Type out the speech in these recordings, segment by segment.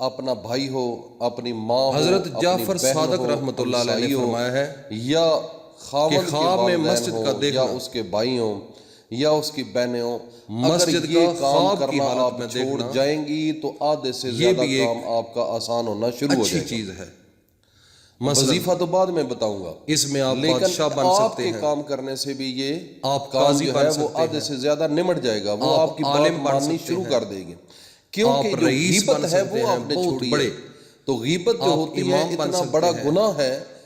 اپنا بھائی ہو، اپنی ماں ہو، حضرت اپنی جعفر بہن صادق ہو، رحمۃ اللہ علیہ نے ہمسائی ہو، فرمایا ہے یا خاوند کہ کے خواب میں والدین مسجد ہو، کا دیکھنا، یا اس کے بھائی ہوں، یا اس کی بہنیں ہوں، اگر مسجد یہ کا کام خواب کی کرنا حالت آپ میں چھوڑ دیکھنا، جائیں گی تو آدھے سے یہ زیادہ بھی ایک کام آپ کا آسان ہونا شروع ہو اچھی جائے گا۔ چیز ہے۔ مثلا وظیفہ تو بعد میں بتاؤں گا، اس میں آپ لیکن بادشاہ بن آپ سکتے کے ہیں، کام کرنے سے بھی یہ آپ کام قاضی جو بن ہے وہ سکتے آدھے ہیں، سے زیادہ نمٹ جائے گا، وہ آپ آپ کی عالم بات بن ماننی سکتے شروع ہیں، کر دے گی، کیونکہ آپ جو رئیس غیبت بن ہے سکتے وہ ہیں آپ نے بہت چھوڑی ہے۔ بڑے، تو غیبت جو آپ ہوتی ہے امام بن اتنا سکتے بڑا ہیں، گناہ ہے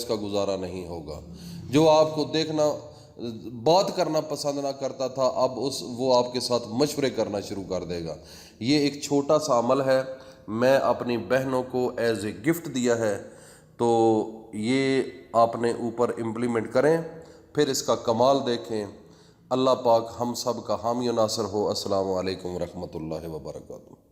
اس کا گزارا نہیں ہوگا. جو آپ کو دیکھنا بات کرنا پسند نہ کرتا تھا اب وہ آپ کے ساتھ مشورے کرنا شروع کر دے گا. یہ ایک چھوٹا سا عمل ہے, میں اپنی بہنوں کو ایز اے گفٹ دیا ہے, تو یہ آپ نے اوپر امپلیمنٹ کریں, پھر اس کا کمال دیکھیں. اللہ پاک ہم سب کا حامی و ناصر ہو. السلام علیکم ورحمۃ اللہ وبرکاتہ.